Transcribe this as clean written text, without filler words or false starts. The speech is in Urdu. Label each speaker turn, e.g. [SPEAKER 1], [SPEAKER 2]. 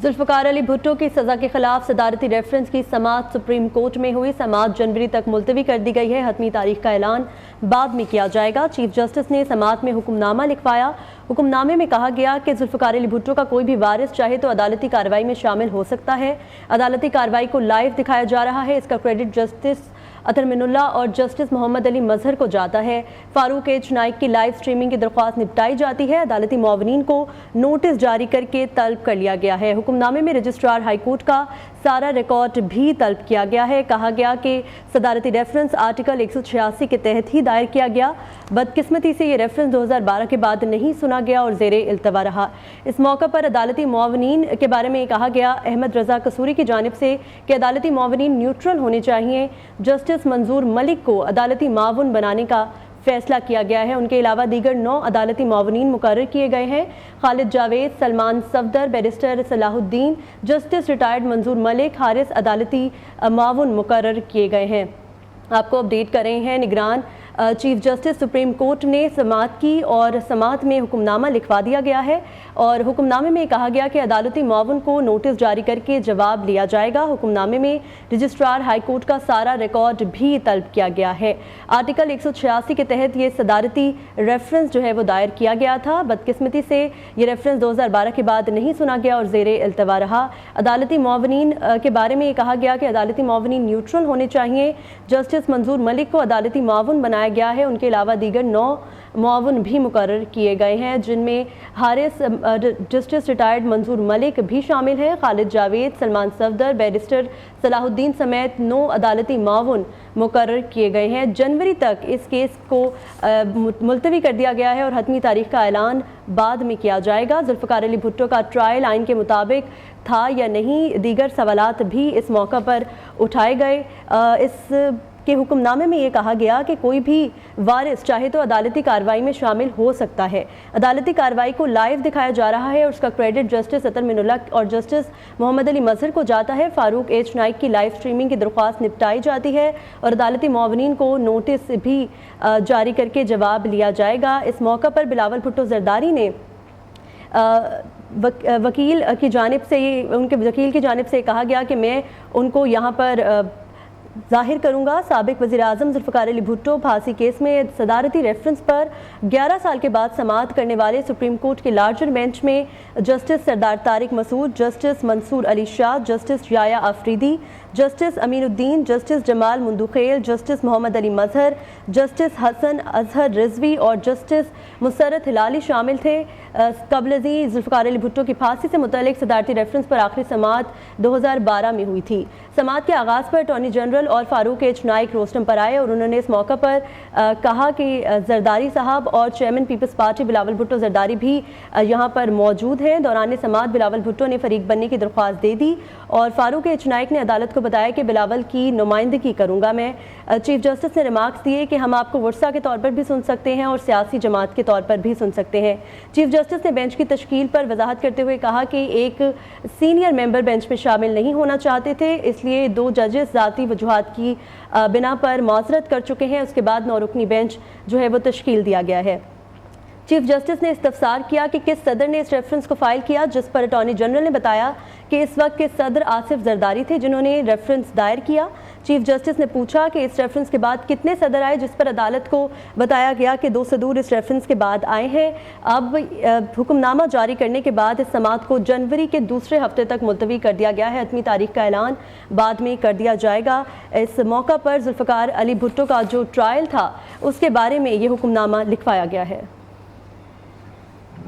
[SPEAKER 1] ذوالفقار علی بھٹو کی سزا کے خلاف صدارتی ریفرنس کی سماعت سپریم کورٹ میں ہوئی۔ سماعت جنوری تک ملتوی کر دی گئی ہے۔ حتمی تاریخ کا اعلان بعد میں کیا جائے گا۔ چیف جسٹس نے سماعت میں حکم نامہ لکھوایا۔ حکم نامے میں کہا گیا کہ ذوالفقار علی بھٹو کا کوئی بھی وارث چاہے تو عدالتی کارروائی میں شامل ہو سکتا ہے۔ عدالتی کارروائی کو لائیو دکھایا جا رہا ہے۔ اس کا کریڈٹ جسٹس اطہر من اللہ اور جسٹس محمد علی مظہر کو جاتا ہے۔ فاروق ایچ نائک کی لائیو سٹریمنگ کی درخواست نپٹائی جاتی ہے۔ عدالتی معاونین کو نوٹس جاری کر کے طلب کر لیا گیا ہے۔ حکم نامے میں رجسٹرار ہائی کورٹ کا سارا ریکارڈ بھی طلب کیا گیا ہے۔ کہا گیا کہ صدارتی ریفرنس آرٹیکل 186 کے تحت ہی دائر کیا گیا۔ بدقسمتی سے یہ ریفرنس 2012 کے بعد نہیں سنا گیا اور زیر التوا رہا۔ اس موقع پر عدالتی معاونین کے بارے میں کہا گیا احمد رضا قصوری کی جانب سے کہ عدالتی معاونین نیوٹرل ہونے چاہیے۔ جسٹس منظور ملک کو عدالتی معاون بنانے کا فیصلہ کیا گیا ہے۔ ان کے علاوہ دیگر 9 عدالتی معاونین مقرر کیے گئے ہیں۔ خالد جاوید، سلمان صفدر، بیرسٹر صلاح الدین، جسٹس ریٹائرڈ منظور ملک، حارث عدالتی معاون مقرر کیے گئے ہیں۔ آپ کو اپڈیٹ کر رہے ہیں نگران چیف جسٹس سپریم کورٹ نے سماعت کی اور سماعت میں حکم نامہ لکھوا دیا گیا ہے اور حکم نامے میں کہا گیا کہ عدالتی معاون کو نوٹس جاری کر کے جواب لیا جائے گا۔ حکم نامے میں رجسٹرار ہائی کورٹ کا سارا ریکارڈ بھی طلب کیا گیا ہے۔ آرٹیکل 186 کے تحت یہ صدارتی ریفرنس جو ہے وہ دائر کیا گیا تھا۔ بدقسمتی سے یہ ریفرنس 2012 کے بعد نہیں سنا گیا اور زیر التوا رہا۔ عدالتی معاونین کے بارے میں یہ کہا گیا کہ عدالتی معاونین نیوٹرل ہونے چاہیے۔ جسٹس منظور ملک کو عدالتی معاون بنایا گیا ہے۔ ان کے علاوہ دیگر 9 معاون بھی مقرر کیے گئے ہیں جن میں حارث جسٹس ریٹائرڈ منظور ملک بھی شامل ہیں۔ خالد جاوید، سلمان صفدر، بیرسٹر صلاح الدین سمیت 9 عدالتی معاون مقرر کیے گئے ہیں۔ جنوری تک اس کیس کو ملتوی کر دیا گیا ہے اور حتمی تاریخ کا اعلان بعد میں کیا جائے گا۔ ذوالفقار علی بھٹو کا ٹرائل آئین کے مطابق تھا یا نہیں، دیگر سوالات بھی اس موقع پر اٹھائے گئے۔ اس کے حکم نامے میں یہ کہا گیا کہ کوئی بھی وارث چاہے تو عدالتی کارروائی میں شامل ہو سکتا ہے۔ عدالتی کارروائی کو لائیو دکھایا جا رہا ہے اور اس کا کریڈٹ جسٹس اطہر من اللہ اور جسٹس محمد علی مظہر کو جاتا ہے۔ فاروق ایچ نائک کی لائیو سٹریمنگ کی درخواست نپٹائی جاتی ہے اور عدالتی معاونین کو نوٹس بھی جاری کر کے جواب لیا جائے گا۔ اس موقع پر بلاول بھٹو زرداری نے وکیل کی جانب سے ان کے وکیل کی جانب سے کہا گیا کہ میں ان کو یہاں پر ظاہر کروں گا۔ سابق وزیر اعظم ذوالفقار علی بھٹو پھانسی کیس میں صدارتی ریفرنس پر 11 سال کے بعد سماعت کرنے والے سپریم کورٹ کے لارجر بینچ میں جسٹس سردار طارق مسعود، جسٹس منصور علی شاہ، جسٹس یحییٰ آفریدی، جسٹس امین الدین، جسٹس جمال مندوخیل، جسٹس محمد علی مظہر، جسٹس حسن اظہر رضوی اور جسٹس مسرت ہلالی شامل تھے۔ قبل ازیں ذوالفقار علی بھٹو کی پھانسی سے متعلق صدارتی ریفرنس پر آخری سماعت 2012 میں ہوئی تھی۔ سماعت کے آغاز پر اٹارنی جنرل اور فاروق ایچ نائک روسٹم پر آئے اور انہوں نے اس موقع پر کہا کہ زرداری صاحب اور چیئرمین پیپلز پارٹی بلاول بھٹو زرداری بھی یہاں پر موجود ہیں۔ دوران سماعت بلاول بھٹو نے فریق بننے کی درخواست دے دی اور فاروق ایچ نائک نے عدالت کو بتایا کہ بلاول کی نمائندگی کروں گا میں۔ چیف جسٹس نے ریمارکس دیے کہ ہم آپ کو ورثہ کے طور پر بھی سن سکتے ہیں اور سیاسی جماعت کے طور پر بھی سن سکتے ہیں۔ چیف جسٹس نے بینچ کی تشکیل پر وضاحت کرتے ہوئے کہا کہ ایک سینئر ممبر بینچ میں شامل نہیں ہونا چاہتے تھے، اس لیے 2 ججز ذاتی وجوہات کی بنا پر معذرت کر چکے ہیں۔ اس کے بعد 9 رکنی بینچ جو ہے وہ تشکیل دیا گیا ہے۔ چیف جسٹس نے استفسار کیا کہ کس صدر نے اس ریفرنس کو فائل کیا، جس پر اٹارنی جنرل نے بتایا کہ اس وقت کے صدر آصف زرداری تھے جنہوں نے ریفرنس دائر کیا۔ چیف جسٹس نے پوچھا کہ اس ریفرنس کے بعد کتنے صدر آئے، جس پر عدالت کو بتایا گیا کہ 2 صدور اس ریفرنس کے بعد آئے ہیں۔ اب حکم نامہ جاری کرنے کے بعد اس سماعت کو جنوری کے دوسرے ہفتے تک ملتوی کر دیا گیا ہے۔ حتمی تاریخ کا اعلان بعد میں کر دیا جائے گا۔ اس موقع پر ذوالفقار علی بھٹو کا جو ٹرائل تھا اس کے بارے میں یہ حکم نامہ لکھوایا گیا ہے۔